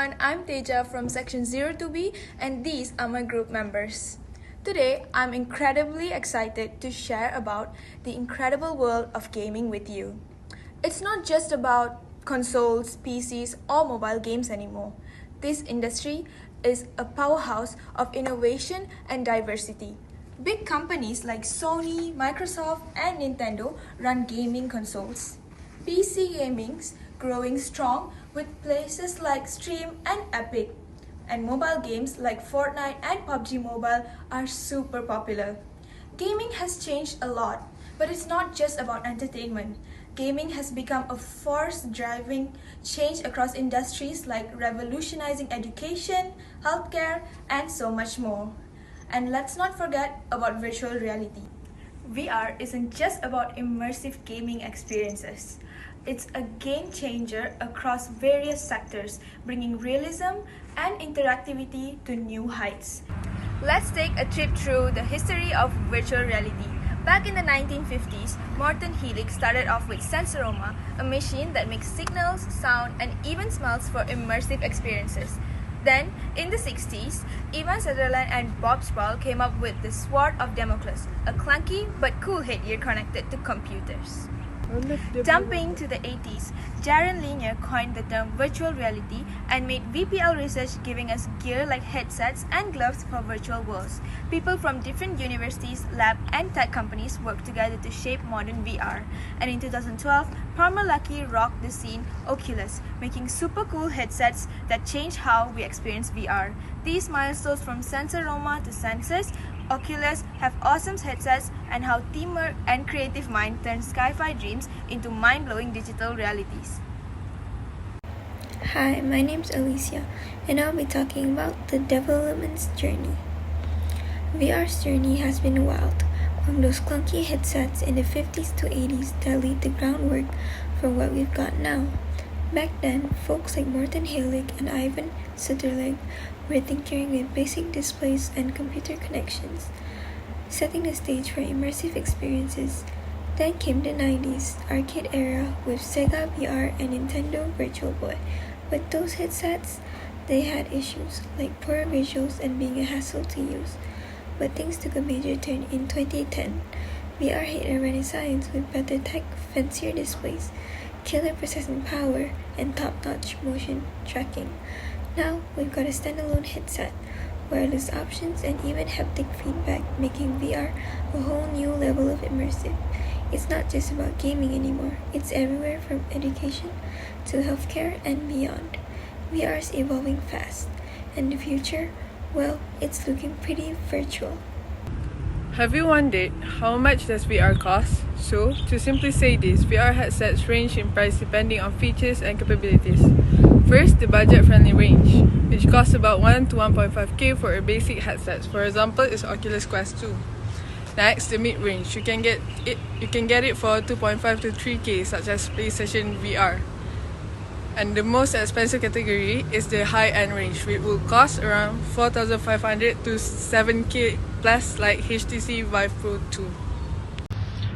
everyone, I'm Teja from section 02B and these are my group members. Today, I'm incredibly excited to share about the incredible world of gaming with you. It's not just about consoles, PCs or mobile games anymore. This industry is a powerhouse of innovation and diversity. Big companies like Sony, Microsoft and Nintendo run gaming consoles. PC gaming's growing strong with places like Steam and Epic. And mobile games like Fortnite and PUBG Mobile are super popular. Gaming has changed a lot, but it's not just about entertainment. Gaming has become a force driving change across industries like revolutionizing education, healthcare, and so much more. And let's not forget about virtual reality. VR isn't just about immersive gaming experiences. It's a game changer across various sectors, bringing realism and interactivity to new heights. Let's take a trip through the history of virtual reality. Back in the 1950s, Morton Helix started off with Sensoroma, a machine that makes signals, sound, and even smells for immersive experiences. Then, in the 60s, Ivan Sutherland and Bob Sproul came up with the Sword of Damocles, a clunky but cool headgear connected to computers. Jumping to the 80s, Jaron Lanier coined the term virtual reality and made VPL research giving us gear like headsets and gloves for virtual worlds. People from different universities, lab and tech companies worked together to shape modern VR. And in 2012, Palmer Luckey rocked the scene Oculus, making super cool headsets that change how we experience VR. These milestones from Sensoroma to Sensors, Oculus have awesome headsets and how teamwork and creative mind turn sci-fi dreams into mind-blowing digital realities. Hi, my name's Alisia, and I'll be talking about the development's journey. VR's journey has been wild, from those clunky headsets in the 50s to 80s that laid the groundwork for what we've got now. Back then, folks like Morton Helix and Ivan Sutherland were tinkering with basic displays and computer connections, setting the stage for immersive experiences. Then came the 90s arcade era with Sega VR and Nintendo Virtual Boy. But those headsets, they had issues like poor visuals and being a hassle to use. But things took a major turn in 2010. VR hit a renaissance with better tech, fancier displays, killer processing power, and top-notch motion tracking. Now, we've got a standalone headset, wireless options, and even haptic feedback, making VR a whole new level of immersive. It's not just about gaming anymore, it's everywhere from education to healthcare and beyond. VR is evolving fast, and the future, well, it's looking pretty virtual. Have you wondered how much does VR cost? So, to simply say this, VR headsets range in price depending on features and capabilities. First, the budget-friendly range, which costs about 1 to 1.5k for a basic headset. For example, is Oculus Quest 2. Next, the mid-range. You can get it for 2.5 to 3k, such as PlayStation VR. And the most expensive category is the high-end range, which will cost around 4,500 to 7k plus, like HTC Vive Pro 2.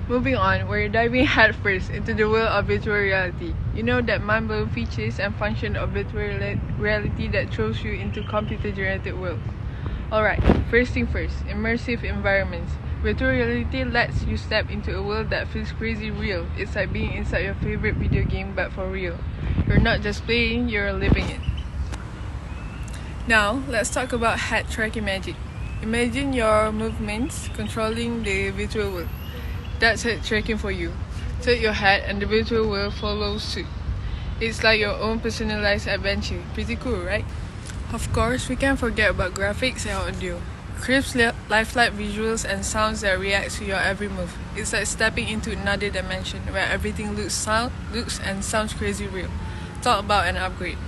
Moving on, we're diving headfirst into the world of virtual reality. You know that mind-blowing features and function of virtual reality that throws you into computer-generated world. Alright, first thing first, immersive environments. Virtual reality lets you step into a world that feels crazy real. It's like being inside your favorite video game but for real. You're not just playing, you're living it. Now, let's talk about head tracking magic. Imagine your movements controlling the virtual world. That's head tracking for you. Tilt your head and the virtual world follows suit. It's like your own personalized adventure. Pretty cool, right? Of course, we can't forget about graphics and audio. Crisp, lifelike visuals and sounds that react to your every move. It's like stepping into another dimension where everything looks and sounds crazy real. Talk about an upgrade.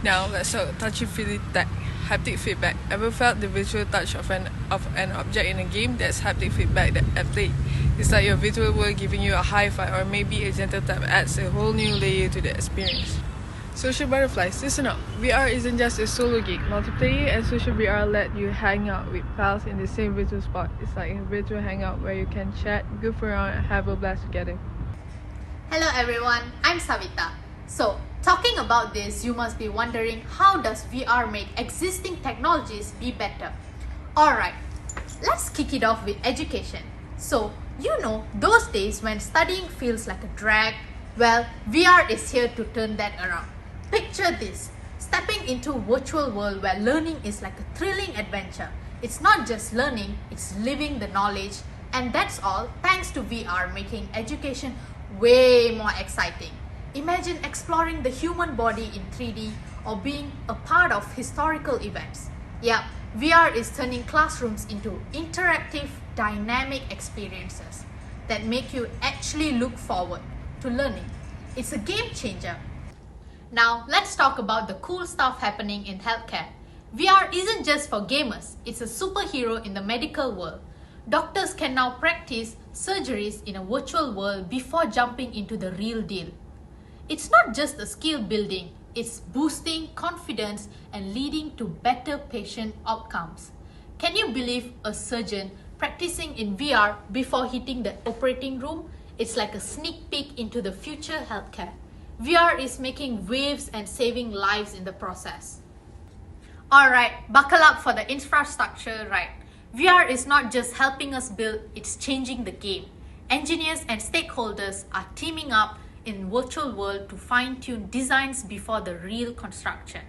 Now, let's talk touchy-feely tech. Haptic feedback. Ever felt the visual touch of an object in a game? That's haptic feedback at play. It's like your virtual world giving you a high five or maybe a gentle tap adds a whole new layer to the experience. Social butterflies, listen up. VR isn't just a solo gig. Multiplayer and social VR let you hang out with pals in the same virtual spot. It's like a virtual hangout where you can chat, goof around, and have a blast together. Hello everyone, I'm Savitta. So, Talking about this, you must be wondering, how does VR make existing technologies be better? Alright, let's kick it off with education. So, those days when studying feels like a drag, well, VR is here to turn that around. Picture this, stepping into a virtual world where learning is like a thrilling adventure. It's not just learning, it's living the knowledge, and that's all thanks to VR making education way more exciting. Imagine exploring the human body in 3D or being a part of historical events. Yeah, VR is turning classrooms into interactive, dynamic experiences that make you actually look forward to learning. It's a game changer. Now, let's talk about the cool stuff happening in healthcare. VR isn't just for gamers, it's a superhero in the medical world. Doctors can now practice surgeries in a virtual world before jumping into the real deal. It's not just a skill building, it's boosting confidence and leading to better patient outcomes. Can you believe a surgeon practicing in VR before hitting the operating room? It's like a sneak peek into the future healthcare. VR is making waves and saving lives in the process. Alright, buckle up for the infrastructure ride. VR is not just helping us build, it's changing the game. Engineers and stakeholders are teaming up in virtual world to fine-tune designs before the real construction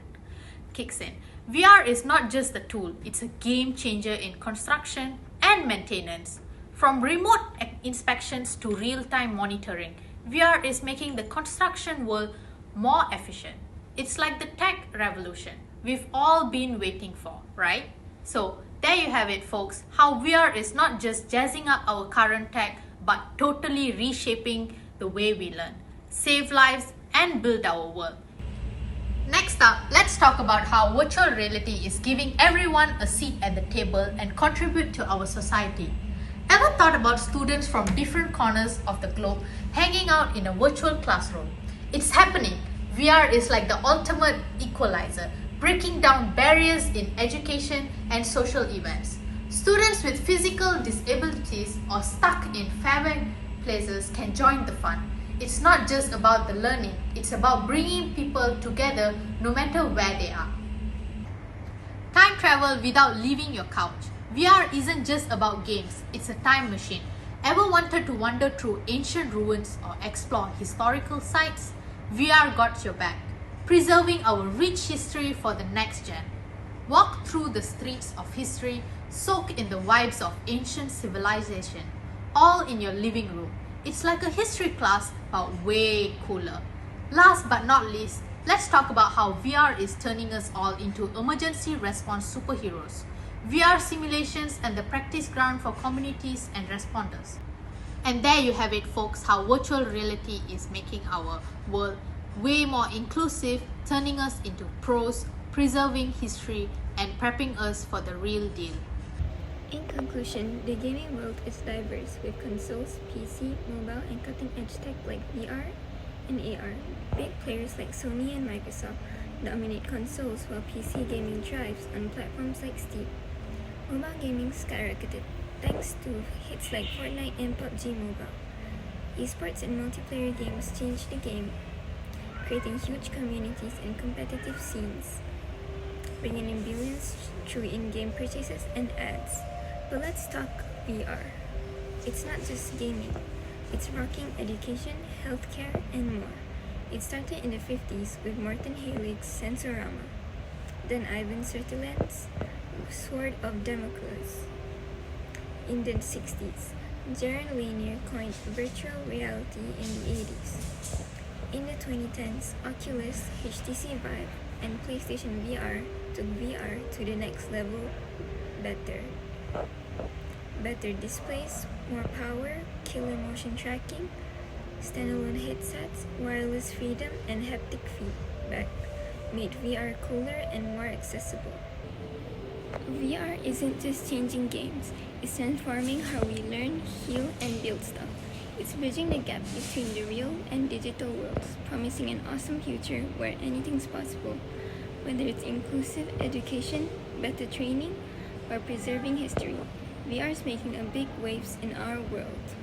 kicks in. VR is not just a tool, it's a game changer in construction and maintenance. From remote inspections to real-time monitoring, VR is making the construction world more efficient. It's like the tech revolution we've all been waiting for, right? So there you have it, folks, how VR is not just jazzing up our current tech, but totally reshaping the way we learn, save lives, and build our world. Next up, let's talk about how virtual reality is giving everyone a seat at the table and contribute to our society. Ever thought about students from different corners of the globe hanging out in a virtual classroom? It's happening. VR is like the ultimate equalizer, breaking down barriers in education and social events. Students with physical disabilities or stuck in faraway places can join the fun. It's not just about the learning, it's about bringing people together no matter where they are. Time travel without leaving your couch. VR isn't just about games, it's a time machine. Ever wanted to wander through ancient ruins or explore historical sites? VR got your back, preserving our rich history for the next gen. Walk through the streets of history, soak in the vibes of ancient civilization, all in your living room. It's like a history class, but way cooler. Last but not least, let's talk about how VR is turning us all into emergency response superheroes. VR simulations and the practice ground for communities and responders. And there you have it, folks, how virtual reality is making our world way more inclusive, turning us into pros, preserving history, and prepping us for the real deal. In conclusion, the gaming world is diverse with consoles, PC, mobile, and cutting-edge tech like VR and AR. Big players like Sony and Microsoft dominate consoles while PC gaming thrives on platforms like Steam. Mobile gaming skyrocketed thanks to hits like Fortnite and PUBG Mobile. Esports and multiplayer games changed the game, creating huge communities and competitive scenes, bringing in billions through in-game purchases and ads. But let's talk VR. It's not just gaming, it's rocking education, healthcare, and more. It started in the 50s with Morton Heilig's Sensorama, then Ivan Sertilan's Sword of Damocles. In the 60s, Jaron Lanier coined virtual reality in the 80s. In the 2010s, Oculus, HTC Vive, and PlayStation VR took VR to the next level. Better displays, more power, killer motion tracking, standalone headsets, wireless freedom, and haptic feedback made VR cooler and more accessible. VR isn't just changing games, it's transforming how we learn, heal, and build stuff. It's bridging the gap between the real and digital worlds, promising an awesome future where anything's possible, whether it's inclusive education, better training, or preserving history. VR is making a big waves in our world.